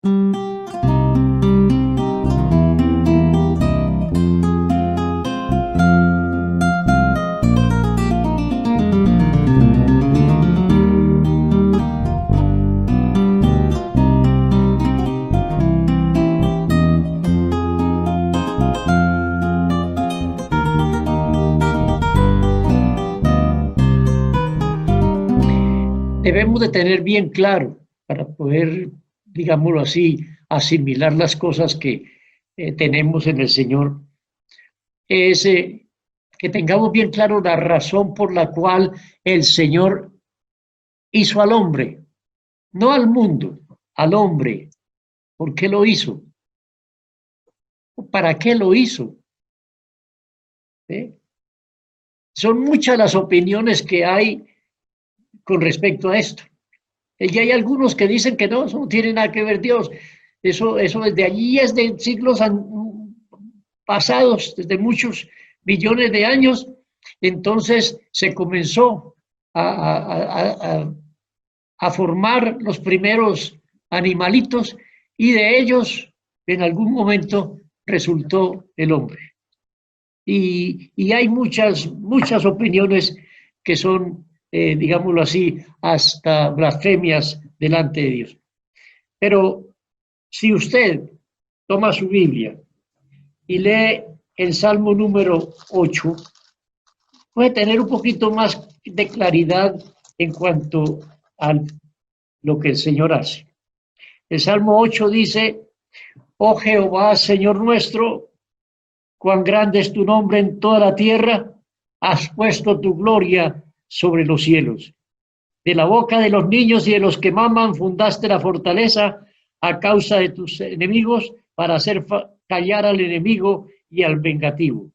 Debemos de tener bien claro para poder, digámoslo así, asimilar las cosas que tenemos en el Señor, es que tengamos bien claro la razón por la cual el Señor hizo al hombre, no al mundo, al hombre. ¿Por qué lo hizo? ¿Para qué lo hizo? ¿Eh? Son muchas las opiniones que hay con respecto a esto. Y hay algunos que dicen que no, eso no tiene nada que ver Dios. Eso desde allí es de siglos pasados, desde muchos millones de años. Entonces se comenzó a formar los primeros animalitos y de ellos en algún momento resultó el hombre. Y hay muchas opiniones que son, digámoslo así, hasta blasfemias delante de Dios. Pero si usted toma su Biblia y lee el Salmo número 8, puede tener un poquito más de claridad en cuanto a lo que el Señor hace. El Salmo 8 dice: oh Jehová, Señor nuestro, cuán grande es tu nombre en toda la tierra, has puesto tu gloria sobre los cielos. De la boca de los niños y de los que maman fundaste la fortaleza a causa de tus enemigos, para hacer callar al enemigo y al vengativo.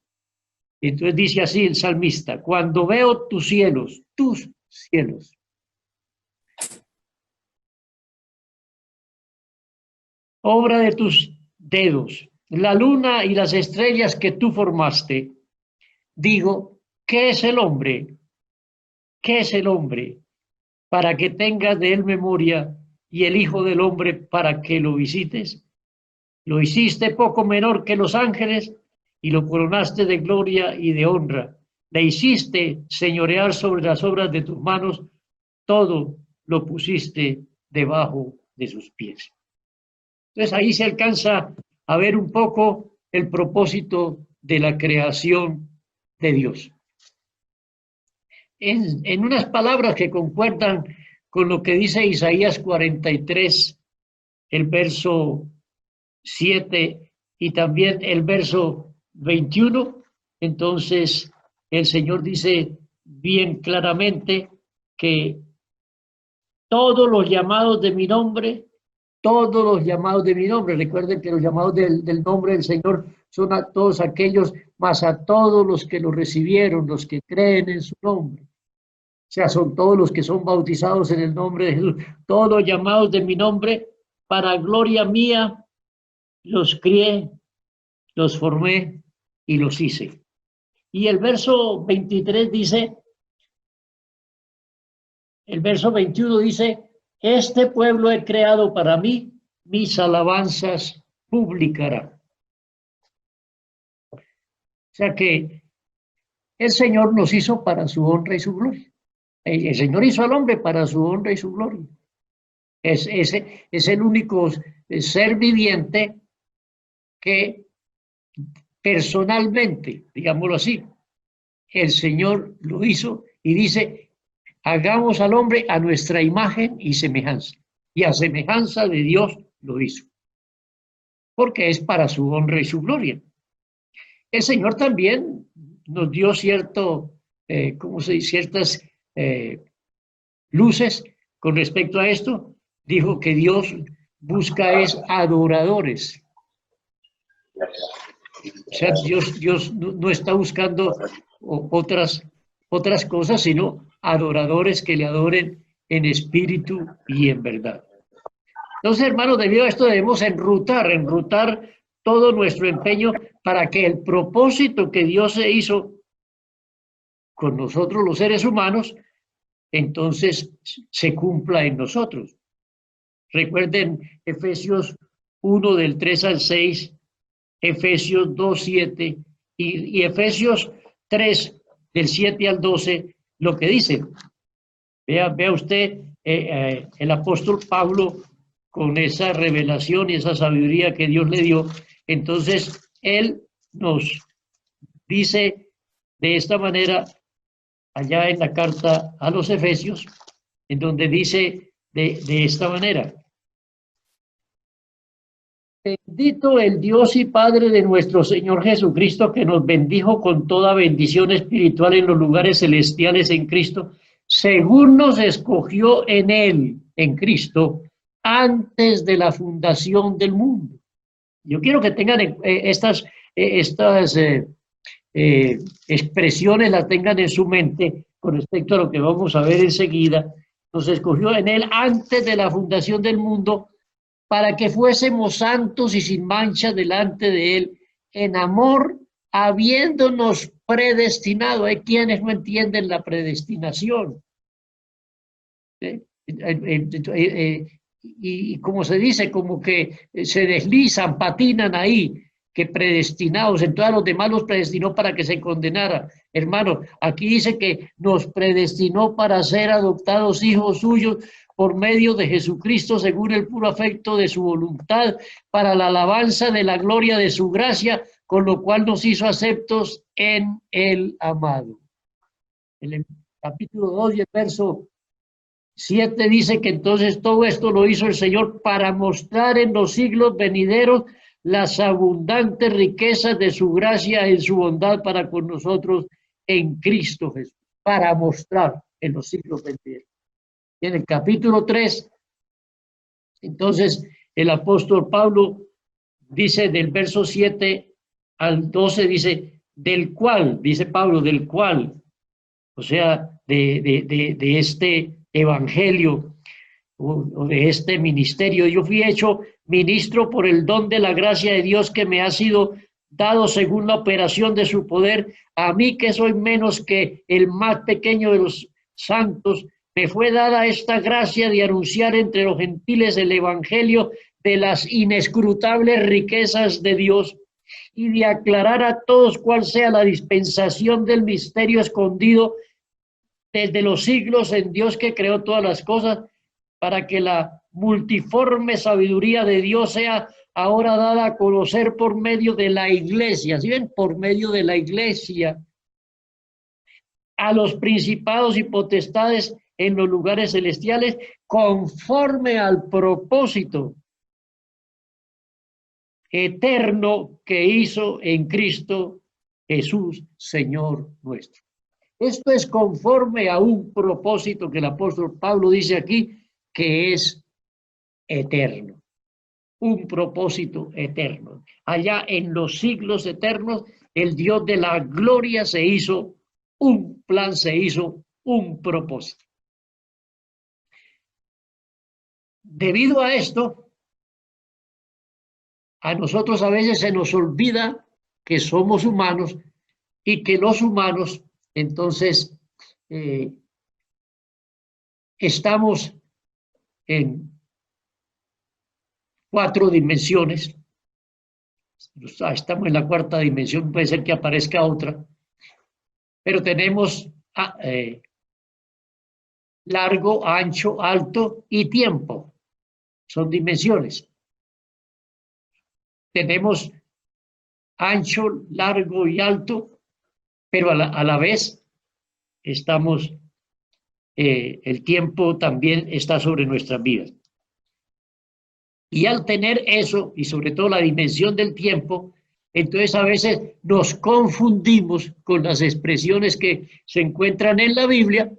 Entonces dice así el salmista: cuando veo tus cielos, obra de tus dedos, la luna y las estrellas que tú formaste, digo, ¿qué es el hombre? ¿Qué es el hombre para que tengas de él memoria, y el Hijo del Hombre para que lo visites? Lo hiciste poco menor que los ángeles y lo coronaste de gloria y de honra. Le hiciste señorear sobre las obras de tus manos, todo lo pusiste debajo de sus pies. Entonces ahí se alcanza a ver un poco el propósito de la creación de Dios. En unas palabras que concuerdan con lo que dice Isaías 43, el verso 7 y también el verso 21, entonces el Señor dice bien claramente que todos los llamados de mi nombre, recuerden que los llamados del nombre del Señor son a todos aquellos, más a todos los que lo recibieron, los que creen en su nombre. O sea, son todos los que son bautizados en el nombre de Jesús. Todos los llamados de mi nombre, para gloria mía, los crié, los formé y los hice. Y el verso 23 dice, el verso 21 dice: este pueblo he creado para mí, mis alabanzas publicará. O sea que el Señor nos hizo para su honra y su gloria. El Señor hizo al hombre para su honra y su gloria. Es el único ser viviente que personalmente, digámoslo así, el Señor lo hizo y dice: hagamos al hombre a nuestra imagen y semejanza. Y a semejanza de Dios lo hizo. Porque es para su honra y su gloria. El Señor también nos dio ciertas luces con respecto a esto. Dijo que Dios busca es adoradores. O sea, Dios no está buscando otras cosas, sino adoradores que le adoren en espíritu y en verdad. Entonces, hermanos, debido a esto debemos enrutar todo nuestro empeño para que el propósito que Dios se hizo con nosotros los seres humanos, entonces se cumpla en nosotros. Recuerden Efesios 1 del 3 al 6, Efesios 2, 7 y Efesios 3 del 7 al 12, lo que dice. Vea usted el apóstol Pablo con esa revelación y esa sabiduría que Dios le dio. Entonces, él nos dice de esta manera allá en la carta a los Efesios, en donde dice de esta manera: bendito el Dios y Padre de nuestro Señor Jesucristo, que nos bendijo con toda bendición espiritual en los lugares celestiales en Cristo, según nos escogió en Él, en Cristo, antes de la fundación del mundo. Yo quiero que tengan estas expresiones, las tengan en su mente con respecto a lo que vamos a ver enseguida. Nos escogió en Él antes de la fundación del mundo, para que fuésemos santos y sin mancha delante de Él, en amor, habiéndonos predestinado. Hay quienes no entienden la predestinación. Y como se dice, como que se deslizan, patinan ahí, que predestinados, entonces a los demás los predestinó para que se condenara. Hermano, aquí dice que nos predestinó para ser adoptados hijos suyos por medio de Jesucristo, según el puro afecto de su voluntad, para la alabanza de la gloria de su gracia, con lo cual nos hizo aceptos en el amado. En el capítulo 2 y el verso 7 dice que entonces todo esto lo hizo el Señor para mostrar en los siglos venideros las abundantes riquezas de su gracia en su bondad para con nosotros en Cristo Jesús, para mostrar en los siglos venideros. Y en el capítulo 3, entonces el apóstol Pablo dice del verso 7 al 12, dice, del cual, dice Pablo, del cual, o sea, de este evangelio o de este ministerio, yo fui hecho ministro por el don de la gracia de Dios que me ha sido dado según la operación de su poder. A mí, que soy menos que el más pequeño de los santos, me fue dada esta gracia de anunciar entre los gentiles el evangelio de las inescrutables riquezas de Dios y de aclarar a todos cuál sea la dispensación del misterio escondido desde los siglos en Dios que creó todas las cosas, para que la multiforme sabiduría de Dios sea ahora dada a conocer por medio de la iglesia. ¿Sí ven? Por medio de la iglesia a los principados y potestades en los lugares celestiales, conforme al propósito eterno que hizo en Cristo Jesús, Señor nuestro. Esto es conforme a un propósito que el apóstol Pablo dice aquí, que es eterno. Un propósito eterno. Allá en los siglos eternos, el Dios de la gloria se hizo un plan, se hizo un propósito. Debido a esto, a nosotros a veces se nos olvida que somos humanos y que los humanos, entonces, estamos en 4 dimensiones. Estamos en la 4ª dimensión, puede ser que aparezca otra, pero tenemos largo, ancho, alto y tiempo. Son dimensiones. Tenemos ancho, largo y alto, pero a la vez estamos, el tiempo también está sobre nuestras vidas. Y al tener eso, y sobre todo la dimensión del tiempo, entonces a veces nos confundimos con las expresiones que se encuentran en la Biblia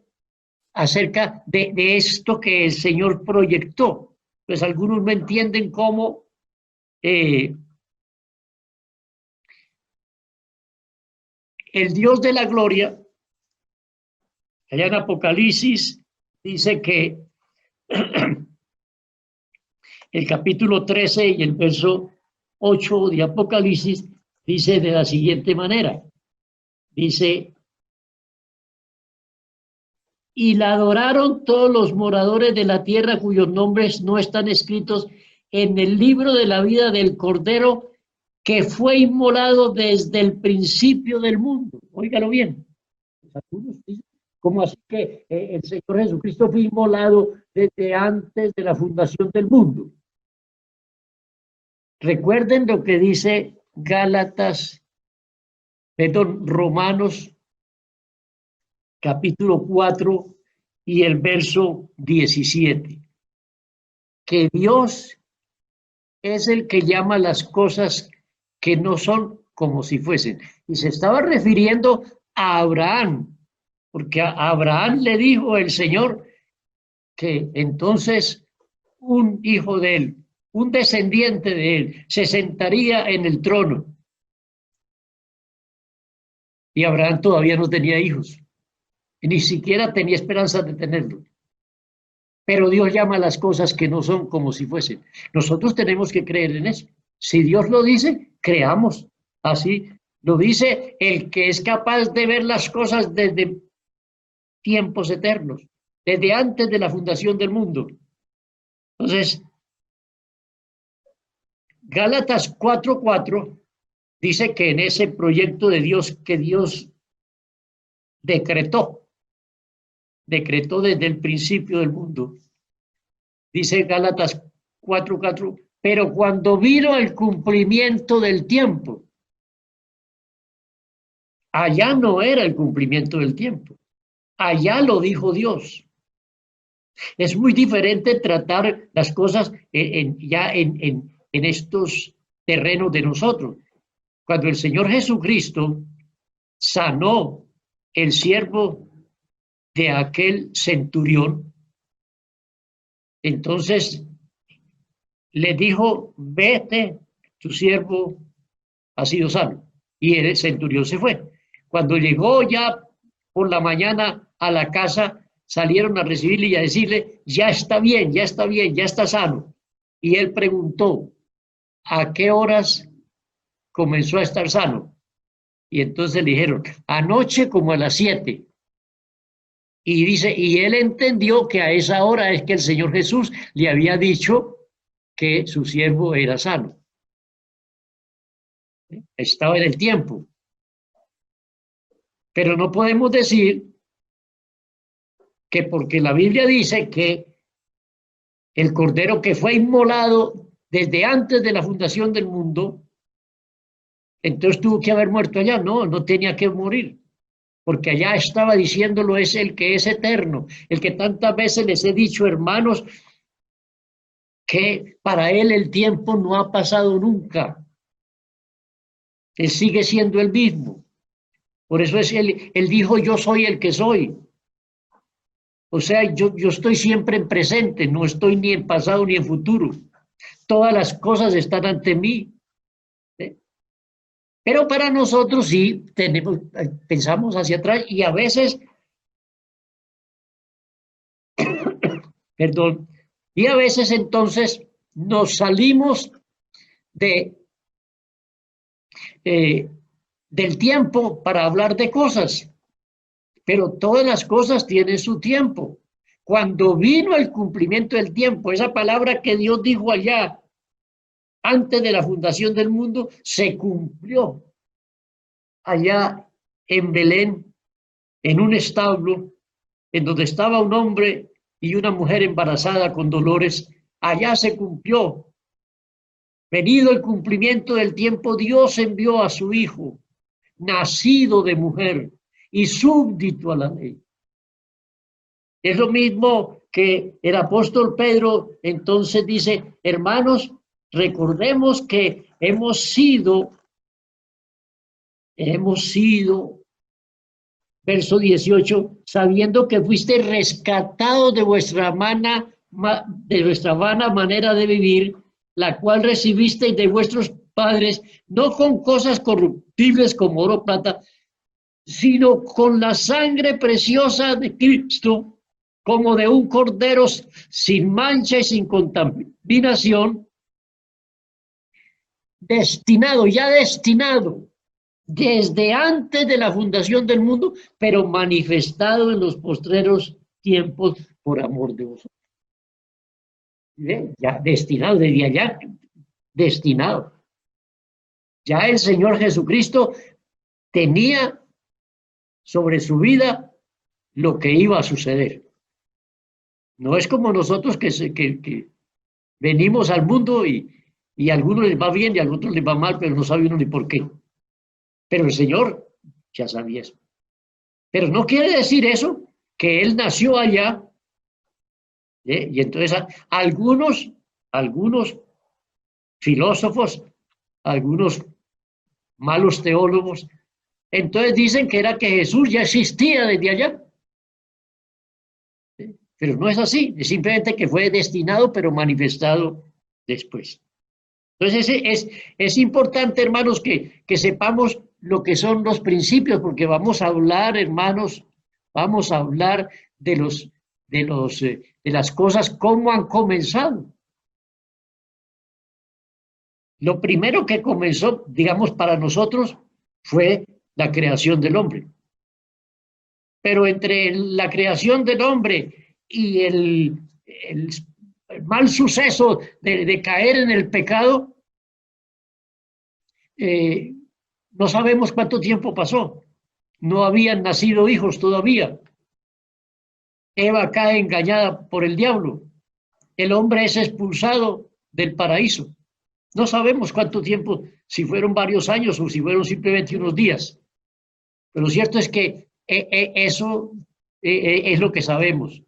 acerca de esto que el Señor proyectó. Pues algunos no entienden cómo el Dios de la gloria, allá en Apocalipsis, dice que el capítulo 13 y el verso 8 de Apocalipsis dice de la siguiente manera. Dice, y la adoraron todos los moradores de la tierra cuyos nombres no están escritos en el libro de la vida del Cordero que fue inmolado desde el principio del mundo. Óigalo bien. Algunos dicen, ¿cómo así que el Señor Jesucristo fue inmolado desde antes de la fundación del mundo? Recuerden lo que dice Romanos capítulo 4 y el verso 17, que Dios es el que llama las cosas que no son como si fuesen. Y se estaba refiriendo a Abraham, porque a Abraham le dijo el Señor que entonces un hijo de él, un descendiente de él, se sentaría en el trono. Y Abraham todavía no tenía hijos, ni siquiera tenía esperanza de tenerlo. Pero Dios llama a las cosas que no son como si fuesen. Nosotros tenemos que creer en eso. Si Dios lo dice, creamos. Así lo dice el que es capaz de ver las cosas desde tiempos eternos, desde antes de la fundación del mundo. Entonces, Gálatas 4:4 dice que en ese proyecto de Dios que Dios decretó desde el principio del mundo. Dice Gálatas 4:4, pero cuando vino el cumplimiento del tiempo, allá no era el cumplimiento del tiempo, allá lo dijo Dios. Es muy diferente tratar las cosas en estos terrenos de nosotros. Cuando el Señor Jesucristo sanó el siervo de aquel centurión, entonces le dijo, vete, tu siervo ha sido sano. Y el centurión se fue. Cuando llegó ya por la mañana a la casa, salieron a recibirle y a decirle, ya está bien, ya está bien, ya está sano. Y él preguntó, ¿a qué horas comenzó a estar sano? Y entonces le dijeron, anoche como a las 7. Y dice, y él entendió que a esa hora es que el Señor Jesús le había dicho que su siervo era sano. Estaba en el tiempo. Pero no podemos decir que porque la Biblia dice que el cordero que fue inmolado desde antes de la fundación del mundo, entonces tuvo que haber muerto allá. No, no tenía que morir, porque allá estaba diciéndolo, es el que es eterno, el que tantas veces les he dicho, hermanos, que para él el tiempo no ha pasado nunca. Él sigue siendo el mismo. Por eso es él dijo, yo soy el que soy. O sea, yo estoy siempre en presente, no estoy ni en pasado ni en futuro. Todas las cosas están ante mí. Pero para nosotros sí pensamos hacia atrás y a veces, perdón, y a veces entonces nos salimos de del tiempo para hablar de cosas, pero todas las cosas tienen su tiempo. Cuando vino el cumplimiento del tiempo, esa palabra que Dios dijo allá antes de la fundación del mundo, se cumplió allá en Belén, en un establo, en donde estaba un hombre y una mujer embarazada con dolores. Allá se cumplió. Venido el cumplimiento del tiempo, Dios envió a su Hijo, nacido de mujer y súbdito a la ley. Es lo mismo que el apóstol Pedro entonces dice, hermanos, recordemos que hemos sido, verso 18, sabiendo que fuiste rescatados de de vuestra vana manera de vivir, la cual recibisteis de vuestros padres, no con cosas corruptibles como oro o plata, sino con la sangre preciosa de Cristo, como de un cordero sin mancha y sin contaminación, destinado desde antes de la fundación del mundo, pero manifestado en los postreros tiempos por amor de vosotros. ¿Ve? Ya destinado, desde allá, destinado. Ya el Señor Jesucristo tenía sobre su vida lo que iba a suceder. No es como nosotros que venimos al mundo y a algunos les va bien y a otros les va mal, pero no sabe uno ni por qué. Pero el Señor ya sabía eso. Pero no quiere decir eso que Él nació allá. Y entonces algunos filósofos, algunos malos teólogos, entonces dicen que era que Jesús ya existía desde allá. Pero no es así, es simplemente que fue destinado pero manifestado después. Entonces es importante, hermanos, que sepamos lo que son los principios, porque vamos a hablar, hermanos, vamos a hablar de las cosas, cómo han comenzado. Lo primero que comenzó, digamos, para nosotros fue la creación del hombre. Pero entre la creación del hombre y el mal suceso de caer en el pecado, no sabemos cuánto tiempo pasó. No habían nacido hijos todavía. Eva cae engañada por el diablo. El hombre es expulsado del paraíso. No sabemos cuánto tiempo, si fueron varios años o si fueron simplemente unos días. Pero lo cierto es que eso es lo que sabemos.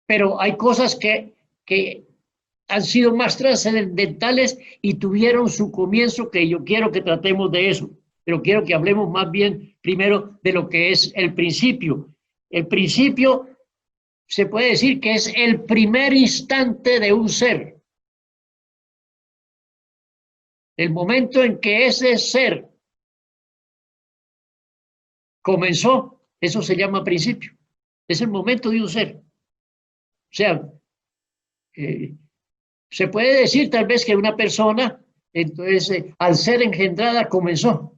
Pero hay cosas que han sido más trascendentales y tuvieron su comienzo, que yo quiero que tratemos de eso. Pero quiero que hablemos más bien primero de lo que es el principio. El principio se puede decir que es el primer instante de un ser. El momento en que ese ser comenzó, eso se llama principio. Es el momento de un ser. O sea, se puede decir tal vez que una persona, entonces, al ser engendrada comenzó.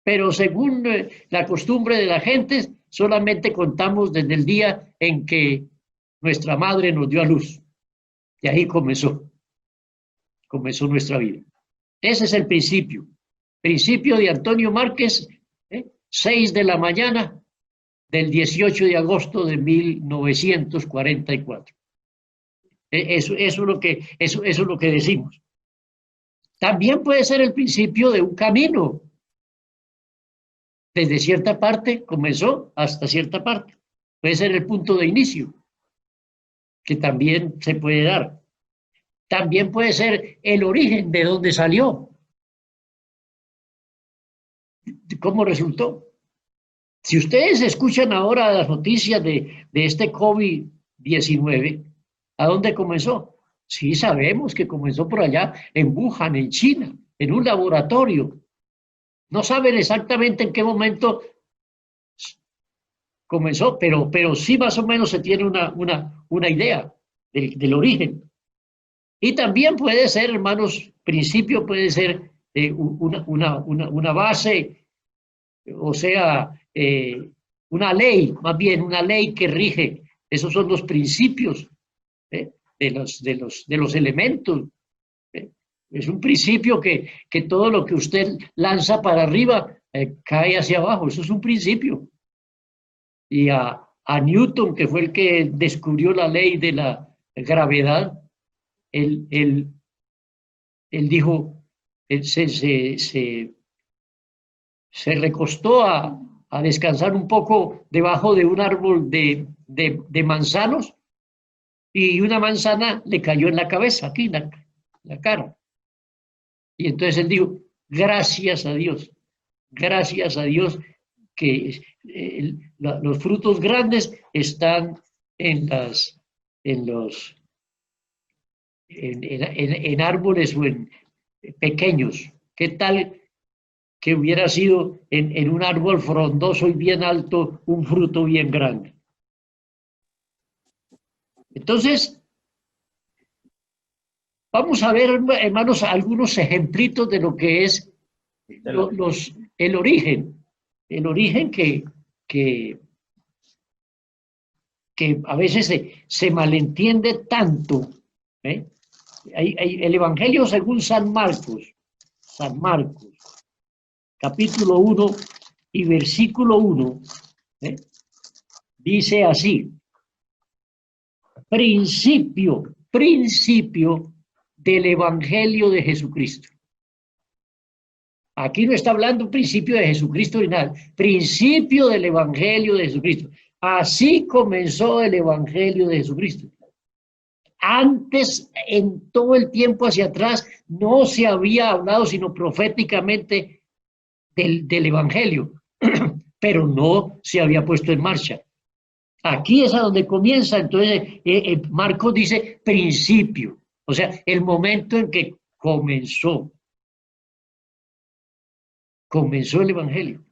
Pero según la costumbre de la gente, solamente contamos desde el día en que nuestra madre nos dio a luz. Y ahí comenzó nuestra vida. Ese es el principio. Principio de Antonio Márquez, 6 de la mañana del 18 de agosto de 1944. Eso es lo que decimos. También puede ser el principio de un camino. Desde cierta parte comenzó hasta cierta parte. Puede ser el punto de inicio, que también se puede dar. También puede ser el origen de donde salió. ¿Cómo resultó? Si ustedes escuchan ahora las noticias de este COVID-19, ¿a dónde comenzó? Sí, sabemos que comenzó por allá en Wuhan, en China, en un laboratorio. No saben exactamente en qué momento comenzó, pero sí más o menos se tiene una idea del origen. Y también puede ser, hermanos, principio puede ser una base, o sea, una ley, más bien una ley que rige. Esos son los principios de los elementos. Es un principio que todo lo que usted lanza para arriba cae hacia abajo. Eso es un principio. Y a Newton, que fue el que descubrió la ley de la gravedad, él dijo, se recostó a descansar un poco debajo de un árbol de manzanos y una manzana le cayó en la cabeza, aquí en la cara. Y entonces él dijo, gracias a Dios que los frutos grandes están en árboles o en pequeños. ¿Qué tal que hubiera sido en un árbol frondoso y bien alto un fruto bien grande? Entonces, vamos a ver, hermanos, algunos ejemplitos de lo que es el origen que que a veces se malentiende tanto. ¿Eh? El Evangelio según San Marcos, capítulo 1 y versículo 1, ¿eh? Dice así: principio del Evangelio de Jesucristo. Aquí no está hablando principio de Jesucristo ni nada, principio del Evangelio de Jesucristo. Así comenzó el Evangelio de Jesucristo. Antes, en todo el tiempo hacia atrás, no se había hablado sino proféticamente del Evangelio, pero no se había puesto en marcha. Aquí es a donde comienza, entonces Marcos dice principio, o sea, el momento en que comenzó el Evangelio.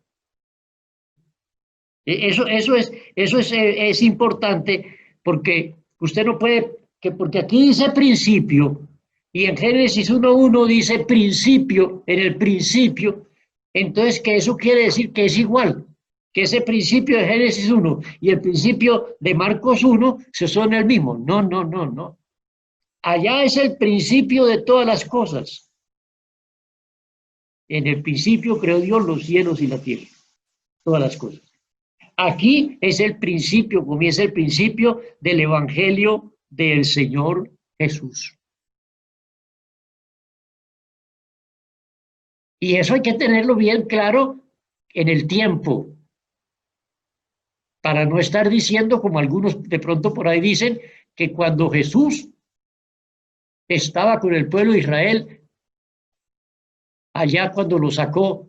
Eso es importante porque usted no puede, porque aquí dice principio y en Génesis 1:1 dice principio, en el principio, entonces que eso quiere decir que es igual, que ese principio de Génesis 1 y el principio de Marcos 1 se son el mismo. No, no, no, no. Allá es el principio de todas las cosas. En el principio creó Dios los cielos y la tierra, todas las cosas. Aquí es el principio, comienza el principio del Evangelio del Señor Jesús. Y eso hay que tenerlo bien claro en el tiempo, para no estar diciendo, como algunos de pronto por ahí dicen, que cuando Jesús estaba con el pueblo de Israel, allá cuando lo sacó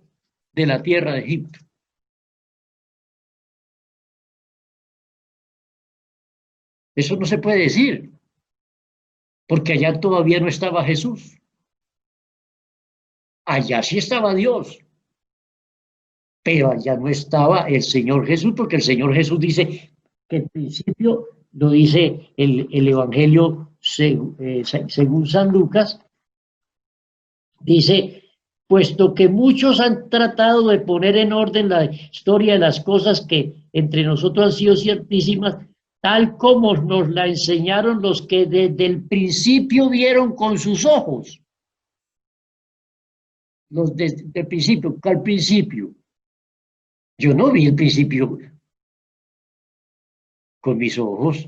de la tierra de Egipto. Eso no se puede decir, porque allá todavía no estaba Jesús. Allá sí estaba Dios, pero allá no estaba el Señor Jesús, porque el Señor Jesús dice que en principio, lo dice el Evangelio según San Lucas, dice, puesto que muchos han tratado de poner en orden la historia de las cosas que entre nosotros han sido ciertísimas, tal como nos la enseñaron los que desde el principio vieron con sus ojos. Los desde el principio, al principio. Yo no vi el principio con mis ojos.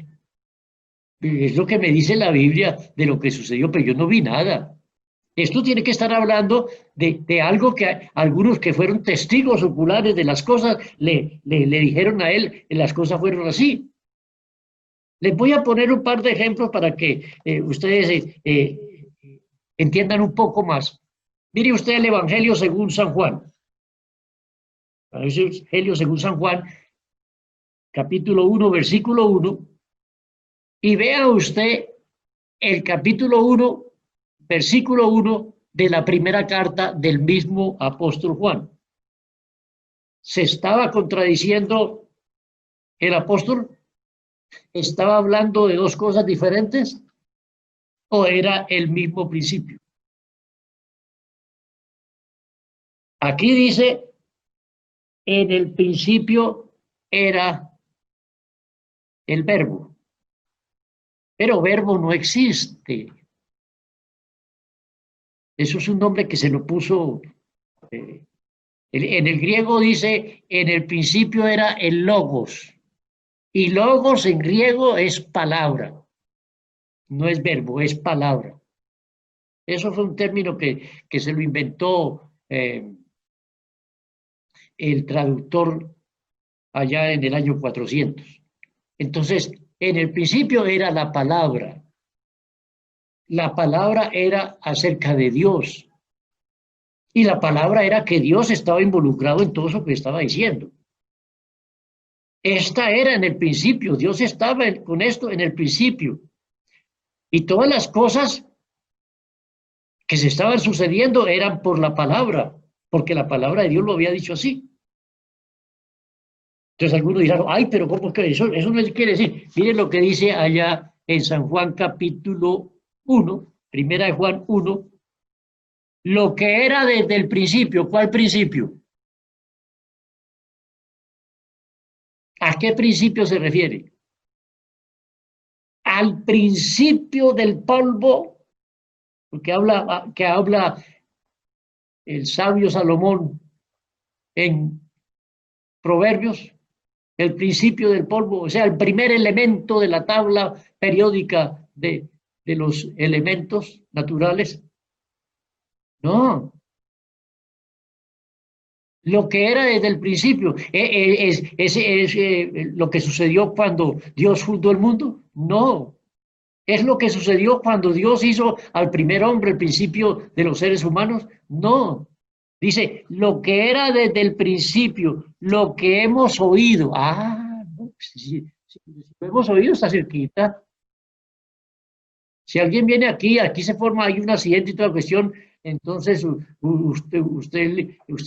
Es lo que me dice la Biblia de lo que sucedió, pero yo no vi nada. Esto tiene que estar hablando de algo que algunos que fueron testigos oculares de las cosas le dijeron a él, las cosas fueron así. Les voy a poner un par de ejemplos para que ustedes entiendan un poco más. Mire usted el Evangelio según San Juan. El Evangelio según San Juan, capítulo 1, versículo 1, y vea usted el capítulo 1, versículo 1 de la primera carta del mismo apóstol Juan. ¿Se estaba contradiciendo el apóstol? ¿Estaba hablando de dos cosas diferentes? ¿O era el mismo principio? Aquí dice, en el principio era el verbo, pero verbo no existe. Eso es un nombre que se lo puso, en el griego dice, en el principio era el logos, y logos en griego es palabra, no es verbo, es palabra. Eso fue un término que se lo inventó el traductor allá en el año 400. Entonces, en el principio era la palabra. La palabra era acerca de Dios. Y la palabra era que Dios estaba involucrado en todo eso que estaba diciendo. Esta era en el principio. Dios estaba con esto en el principio. Y todas las cosas que se estaban sucediendo eran por la palabra, porque la palabra de Dios lo había dicho así. Entonces algunos dirán, ay, pero ¿cómo es que eso no quiere decir? Miren lo que dice allá en San Juan capítulo 1, primera de Juan 1, lo que era desde el principio. ¿Cuál principio? ¿A qué principio se refiere? al principio del polvo, porque habla el sabio Salomón en Proverbios, el principio del polvo, o sea, el primer elemento de la tabla periódica de los elementos naturales. No, lo que era desde el principio, lo que sucedió cuando Dios fundó el mundo. No, es lo que sucedió cuando Dios hizo al primer hombre, el principio de los seres humanos. No, dice, lo que era desde el principio, lo que hemos oído. Ah, no, si lo hemos oído está cerquita. Si alguien viene aquí, aquí se forma, hay un accidente y toda cuestión, entonces usted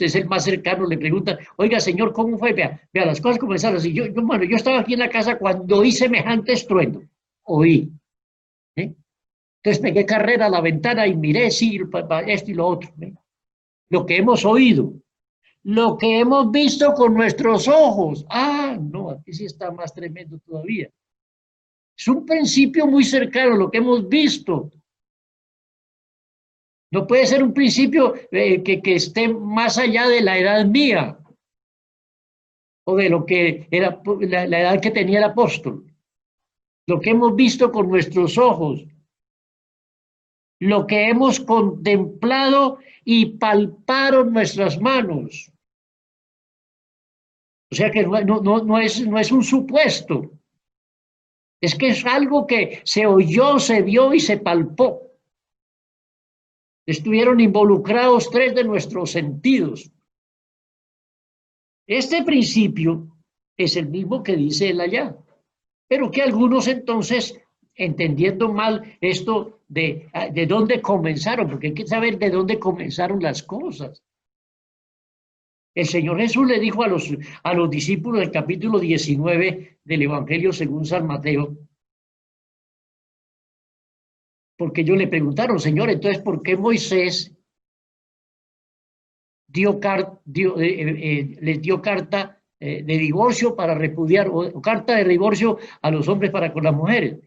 es el más cercano, le pregunta, oiga, señor, ¿cómo fue? Vea, las cosas comenzaron así. Bueno, yo estaba aquí en la casa cuando oí semejante estruendo. Oí. ¿Eh? Entonces pegué carrera a la ventana y miré, sí, esto y lo otro. ¿Eh? Lo que hemos oído, lo que hemos visto con nuestros ojos. Ah, no, aquí sí está más tremendo todavía. Es un principio muy cercano, lo que hemos visto. No puede ser un principio que esté más allá de la edad mía o de lo que era la edad que tenía el apóstol. Lo que hemos visto con nuestros ojos, lo que hemos contemplado y palparon nuestras manos. O sea que no es un supuesto, es que es algo que se oyó, se vio y se palpó. Estuvieron involucrados tres de nuestros sentidos. Este principio es el mismo que dice él allá, pero que algunos entonces, entendiendo mal esto de dónde comenzaron, porque hay que saber de dónde comenzaron las cosas. El Señor Jesús le dijo a los discípulos del capítulo 19 del Evangelio según San Mateo, porque ellos le preguntaron, Señor, entonces, ¿por qué Moisés les dio carta de divorcio para repudiar, o carta de divorcio a los hombres para con las mujeres?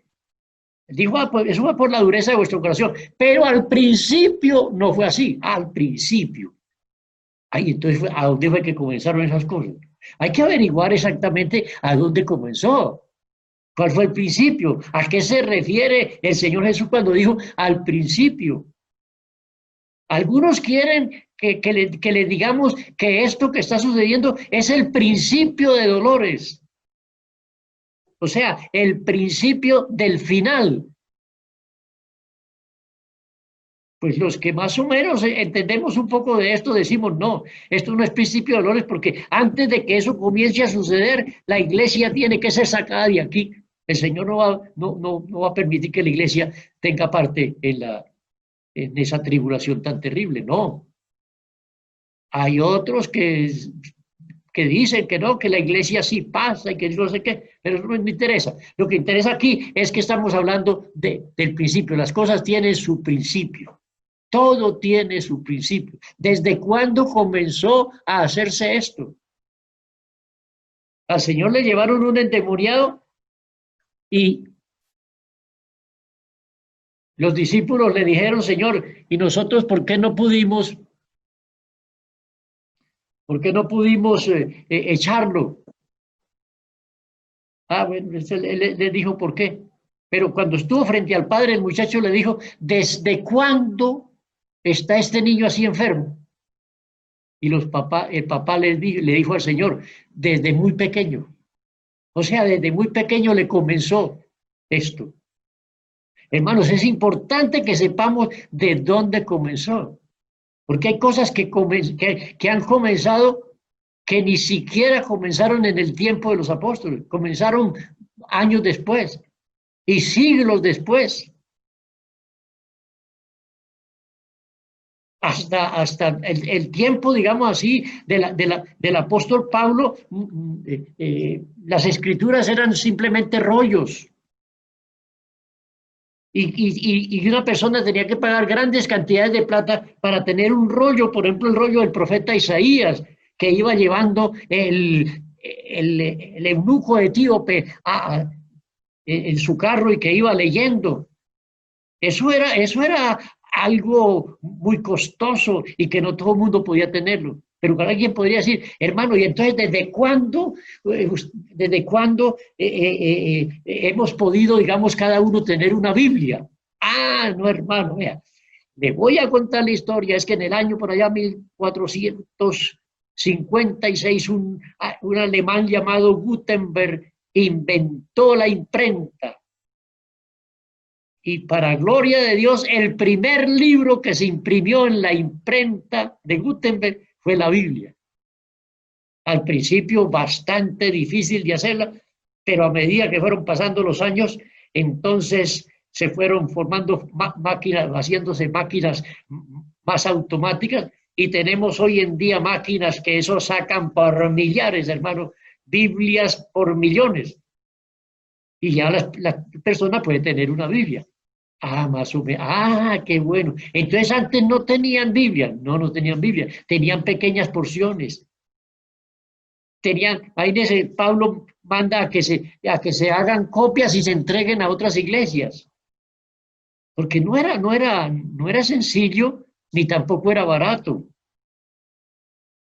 Dijo, pues eso fue por la dureza de vuestro corazón, pero al principio no fue así, al principio. Ay, entonces, ¿a dónde fue que comenzaron esas cosas? Hay que averiguar exactamente a dónde comenzó. ¿Cuál fue el principio? ¿A qué se refiere el Señor Jesús cuando dijo al principio? Algunos quieren que le digamos que esto que está sucediendo es el principio de dolores. O sea, el principio del final. Pues los que más o menos entendemos un poco de esto decimos, no, esto no es principio de dolores porque antes de que eso comience a suceder, la iglesia tiene que ser sacada de aquí. El Señor no va a permitir que la iglesia tenga parte en esa tribulación tan terrible, no. Hay otros que dicen que no, que la iglesia sí pasa y que no sé qué, pero eso no me interesa. Lo que interesa aquí es que estamos hablando del principio, las cosas tienen su principio. Todo tiene su principio. ¿Desde cuándo comenzó a hacerse esto? Al Señor le llevaron un endemoniado y los discípulos le dijeron, Señor, ¿y nosotros por qué no pudimos echarlo? Ah, bueno, él le dijo por qué. Pero cuando estuvo frente al padre, el muchacho le dijo, ¿desde cuándo está este niño así enfermo? Y el papá le dijo al Señor, desde muy pequeño. O sea, desde muy pequeño le comenzó esto. Hermanos, es importante que sepamos de dónde comenzó. Porque hay cosas que han comenzado que ni siquiera comenzaron en el tiempo de los apóstoles. Comenzaron años después y siglos después. Hasta el tiempo, digamos así, del apóstol Pablo, las escrituras eran simplemente rollos. Y una persona tenía que pagar grandes cantidades de plata para tener un rollo, por ejemplo, el rollo del profeta Isaías, que iba llevando el eunuco etíope en su carro y que iba leyendo. Eso era algo muy costoso y que no todo el mundo podía tenerlo. Pero alguien podría decir, hermano, ¿y entonces desde cuándo hemos podido, digamos, cada uno tener una Biblia? Ah, no, hermano, vea, le voy a contar la historia. Es que en el año por allá 1456 un alemán llamado Gutenberg inventó la imprenta. Y para gloria de Dios, el primer libro que se imprimió en la imprenta de Gutenberg fue la Biblia. Al principio bastante difícil de hacerla, pero a medida que fueron pasando los años, entonces se fueron formando máquinas, haciéndose máquinas más automáticas, y tenemos hoy en día máquinas que eso sacan por millares, hermano, Biblias por millones. Y ya la persona puede tener una Biblia. Ah, más o menos. Ah, qué bueno. Entonces antes no tenían Biblia. No, no tenían Biblia. Tenían pequeñas porciones. Ahí dice, Pablo manda a que se hagan copias y se entreguen a otras iglesias. Porque no era sencillo, ni tampoco era barato.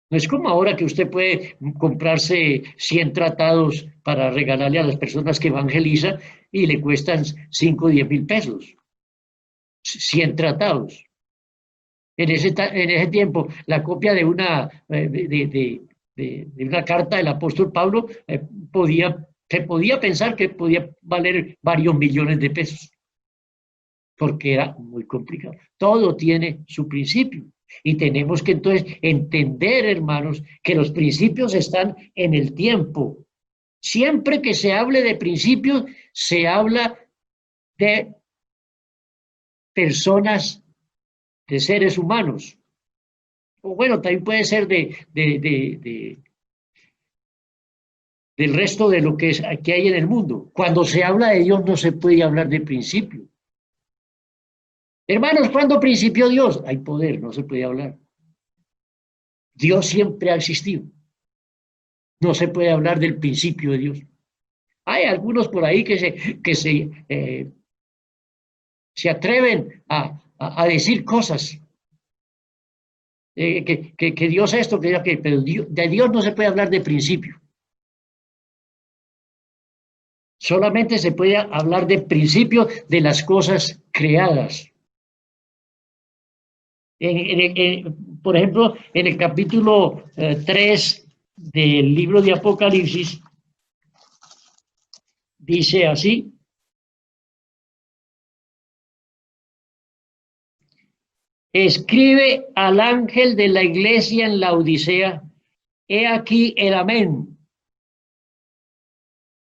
No es como ahora que usted puede comprarse 100 tratados para regalarle a las personas que evangeliza y le cuestan 5 o 10 mil pesos. 100 tratados. En ese tiempo, la copia de una carta del apóstol Pablo se podía pensar que podía valer varios millones de pesos, porque era muy complicado. Todo tiene su principio. Y tenemos que entonces entender, hermanos, que los principios están en el tiempo. Siempre que se hable de principios, se habla de personas, de seres humanos. O bueno, también puede ser del resto de lo que hay en el mundo. Cuando se habla de Dios no se puede hablar de principio. Hermanos, ¿cuándo principió Dios? Hay poder, no se puede hablar. Dios siempre ha existido. No se puede hablar del principio de Dios. Hay algunos por ahí que se atreven a decir cosas. Que Dios esto, pero de Dios no se puede hablar de principio. Solamente se puede hablar de principio de las cosas creadas. Por ejemplo, en el capítulo 3 del libro de Apocalipsis, dice así: escribe al ángel de la iglesia en la Odisea, he aquí el amén,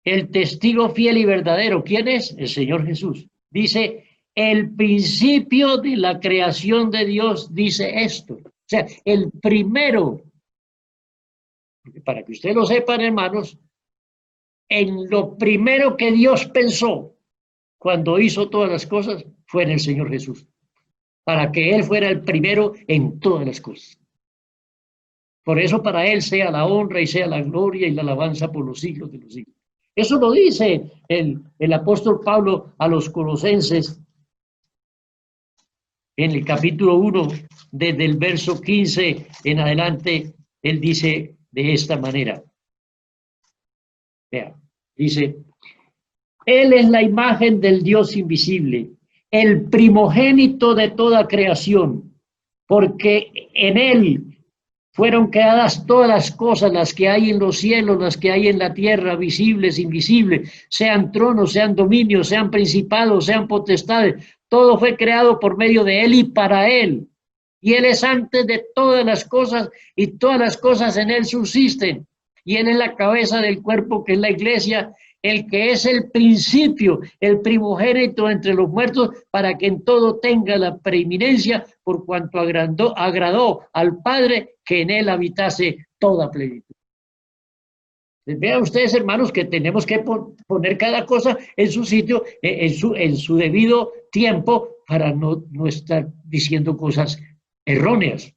el testigo fiel y verdadero. ¿Quién es? El Señor Jesús. Dice, el principio de la creación de Dios dice esto. O sea, el primero, para que ustedes lo sepan, hermanos, en lo primero que Dios pensó cuando hizo todas las cosas fue en el Señor Jesús, para que Él fuera el primero en todas las cosas. Por eso para Él sea la honra y sea la gloria y la alabanza por los siglos de los siglos. Eso lo dice el apóstol Pablo a los Colosenses en el capítulo 1, desde el verso 15 en adelante. Él dice de esta manera. Vea, dice, Él es la imagen del Dios invisible, el primogénito de toda creación, porque en Él fueron creadas todas las cosas, las que hay en los cielos, las que hay en la tierra, visibles, invisibles, sean tronos, sean dominios, sean principados, sean potestades. Todo fue creado por medio de Él y para Él. Y Él es antes de todas las cosas y todas las cosas en Él subsisten. Y Él es la cabeza del cuerpo que es la iglesia, el que es el principio, el primogénito entre los muertos, para que en todo tenga la preeminencia, por cuanto agradó al Padre que en Él habitase toda plenitud. Vean ustedes, hermanos, que tenemos que poner cada cosa en su sitio, en su debido tiempo, para no estar diciendo cosas erróneas.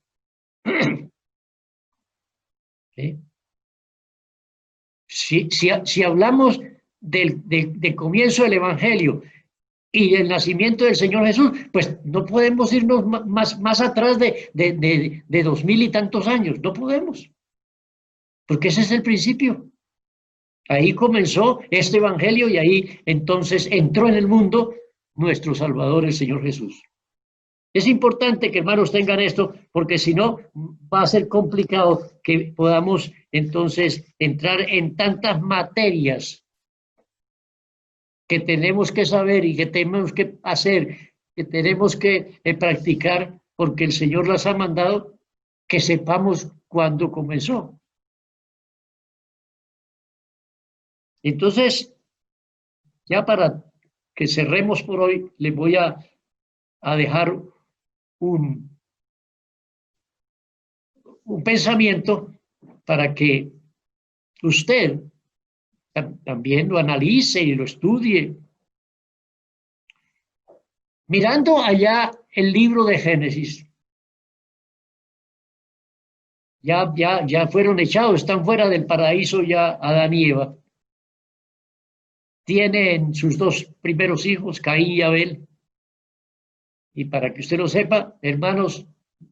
¿Sí? Si hablamos del comienzo del Evangelio y el nacimiento del Señor Jesús, pues no podemos irnos más atrás de 2000 y tantos años, no podemos, porque ese es el principio. Ahí comenzó este Evangelio y ahí entonces entró en el mundo nuestro Salvador, el Señor Jesús. Es importante que hermanos tengan esto, porque si no va a ser complicado que podamos entonces entrar en tantas materias que tenemos que saber y que tenemos que hacer, que tenemos que practicar, porque el Señor las ha mandado, que sepamos cuándo comenzó. Entonces, ya para que cerremos por hoy, les voy a dejar un pensamiento para que usted también lo analice y lo estudie. Mirando allá el libro de Génesis, ya fueron echados, están fuera del paraíso ya Adán y Eva. Tienen sus dos primeros hijos, Caín y Abel. Y para que usted lo sepa, hermanos,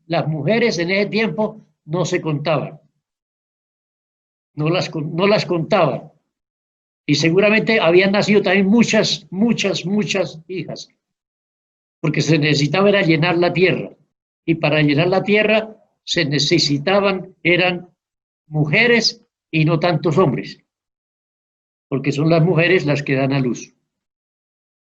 las mujeres en ese tiempo no se contaban. No las contaban. Y seguramente habían nacido también muchas hijas, porque se necesitaba era llenar la tierra. Y para llenar la tierra se necesitaban, eran mujeres y no tantos hombres, porque son las mujeres las que dan a luz.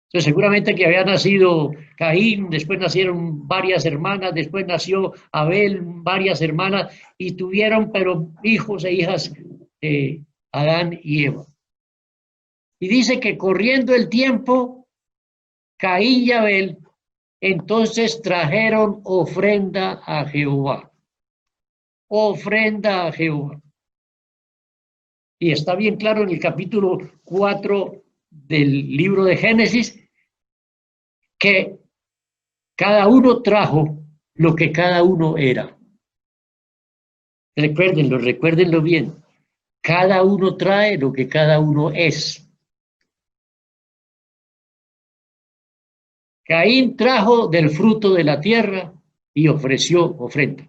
Entonces, seguramente que había nacido Caín, después nacieron varias hermanas, después nació Abel, varias hermanas, y tuvieron, pero hijos e hijas, Adán y Eva. Y dice que corriendo el tiempo, Caín y Abel, entonces trajeron ofrenda a Jehová. Ofrenda a Jehová. Y está bien claro en el capítulo 4 del libro de Génesis, que cada uno trajo lo que cada uno era. Recuérdenlo bien. Cada uno trae lo que cada uno es. Caín trajo del fruto de la tierra y ofreció ofrenda.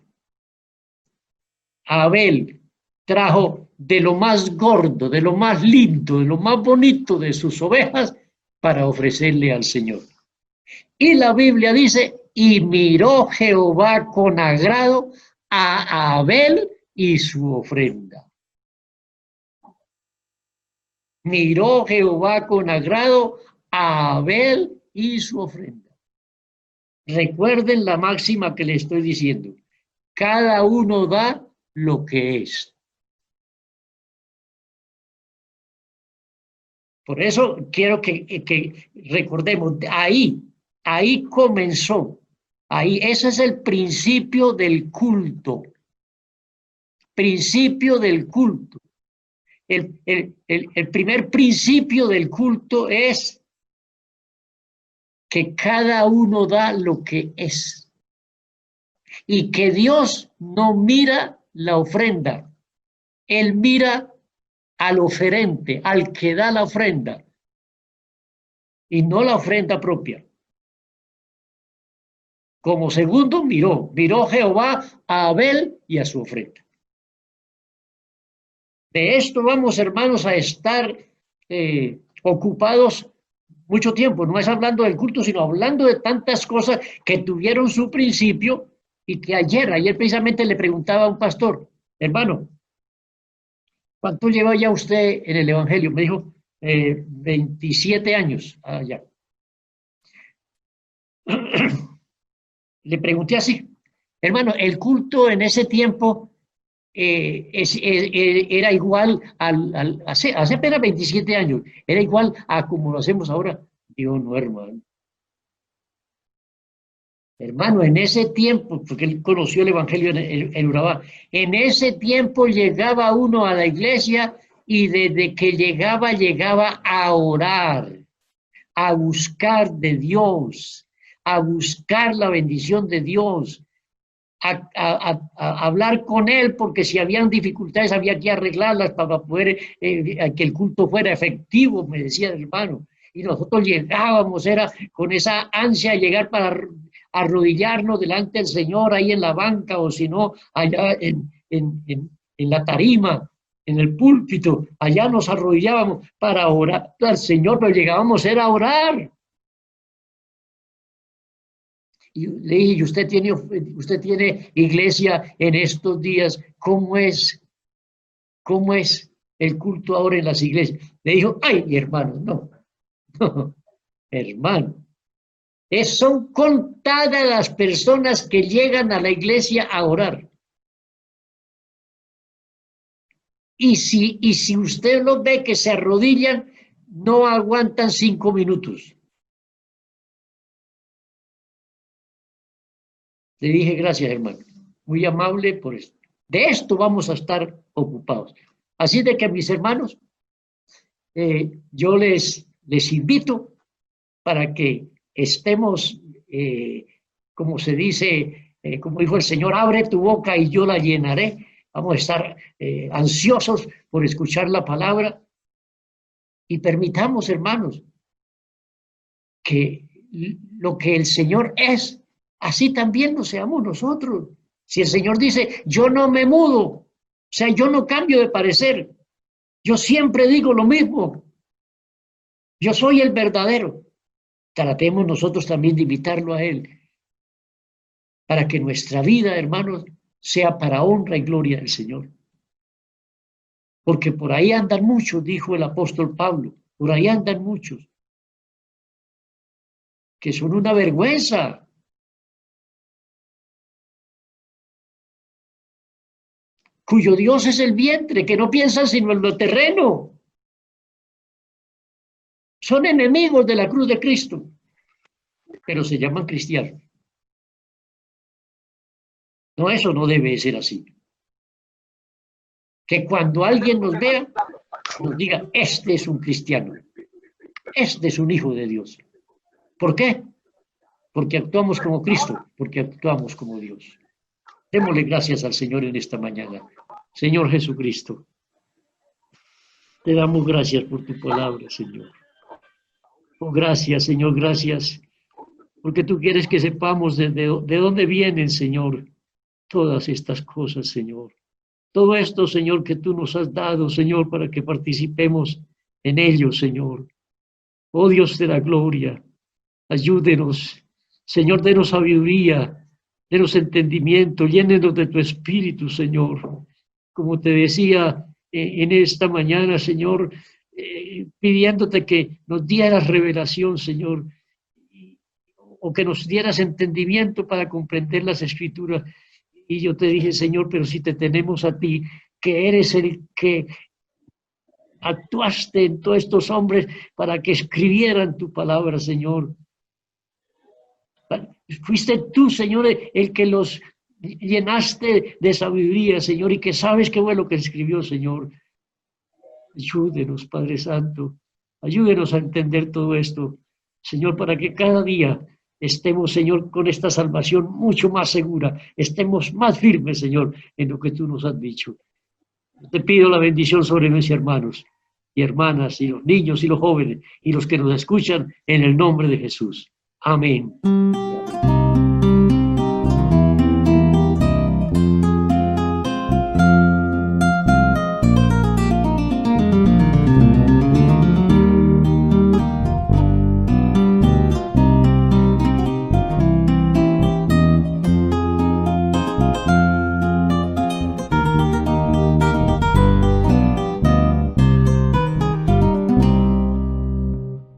Abel trajo de lo más gordo, de lo más lindo, de lo más bonito de sus ovejas para ofrecerle al Señor. Y la Biblia dice, y miró Jehová con agrado a Abel y su ofrenda. Miró Jehová con agrado a Abel y su ofrenda. Recuerden la máxima que le estoy diciendo. Cada uno da lo que es. Por eso quiero que recordemos, ahí comenzó. Ahí, ese es el principio del culto. Principio del culto. El primer principio del culto es que cada uno da lo que es. Y que Dios no mira la ofrenda. Él mira al oferente, al que da la ofrenda. Y no la ofrenda propia. Como segundo miró Jehová a Abel y a su ofrenda. De esto vamos, hermanos, a estar ocupados mucho tiempo. No es hablando del culto, sino hablando de tantas cosas que tuvieron su principio y que ayer precisamente le preguntaba a un pastor, hermano, ¿cuánto lleva ya usted en el Evangelio? Me dijo, 27 años allá. Le pregunté así, hermano, el culto en ese tiempo era igual hace apenas 27 años, era igual a como lo hacemos ahora. Digo, no, hermano. Hermano, en ese tiempo, porque él conoció el Evangelio en Urabá, en ese tiempo llegaba uno a la iglesia y desde que llegaba a orar, a buscar de Dios, a buscar la bendición de Dios, a hablar con él, porque si habían dificultades había que arreglarlas para poder que el culto fuera efectivo, me decía el hermano. Y nosotros llegábamos, era con esa ansia de llegar para arrodillarnos delante del Señor ahí en la banca, o si no, allá en la tarima, en el púlpito, allá nos arrodillábamos para orar al Señor, pero llegábamos era a orar. Y le dije, ¿y usted tiene iglesia en estos días? ¿Cómo es el culto ahora en las iglesias? Le dijo, ay, hermano, no, no, hermano. Son contadas las personas que llegan a la iglesia a orar. Y si usted los ve que se arrodillan, no aguantan 5 minutos. Le dije, gracias, hermano. Muy amable por esto. De esto vamos a estar ocupados. Así de que, mis hermanos, yo les invito para que estemos, como se dice, como dijo el Señor, abre tu boca y yo la llenaré. Vamos a estar ansiosos por escuchar la palabra y permitamos, hermanos, que lo que el Señor es, así también lo seamos nosotros. Si el Señor dice, yo no me mudo, o sea, yo no cambio de parecer, yo siempre digo lo mismo, yo soy el verdadero. Tratemos nosotros también de invitarlo a Él, para que nuestra vida, hermanos, sea para honra y gloria del Señor. Porque por ahí andan muchos, dijo el apóstol Pablo, por ahí andan muchos, que son una vergüenza. Cuyo Dios es el vientre, que no piensan sino en lo terreno. Son enemigos de la cruz de Cristo, pero se llaman cristianos. No, eso no debe ser así. Que cuando alguien nos vea, nos diga, este es un cristiano, este es un hijo de Dios. ¿Por qué? Porque actuamos como Cristo, porque actuamos como Dios. Démosle gracias al Señor en esta mañana. Señor Jesucristo, te damos gracias por tu palabra, Señor. Oh, gracias, Señor, gracias, porque tú quieres que sepamos de dónde vienen, Señor, todas estas cosas, Señor. Todo esto, Señor, que tú nos has dado, Señor, para que participemos en ello, Señor. Oh, Dios de la gloria, ayúdenos, Señor, denos sabiduría, denos entendimiento, llénenos de tu espíritu, Señor. Como te decía en esta mañana, Señor, pidiéndote que nos dieras revelación, Señor, o que nos dieras entendimiento para comprender las Escrituras. Y yo te dije, Señor, pero si te tenemos a ti, que eres el que actuaste en todos estos hombres para que escribieran tu palabra, Señor. Fuiste tú, Señor, el que los llenaste de sabiduría, Señor, y que sabes qué fue lo que escribió, Señor. Ayúdenos, Padre Santo, ayúdenos a entender todo esto, Señor, para que cada día estemos, Señor, con esta salvación mucho más segura, estemos más firmes, Señor, en lo que tú nos has dicho. Te pido la bendición sobre mis hermanos y hermanas, y los niños y los jóvenes, y los que nos escuchan, en el nombre de Jesús. Amén.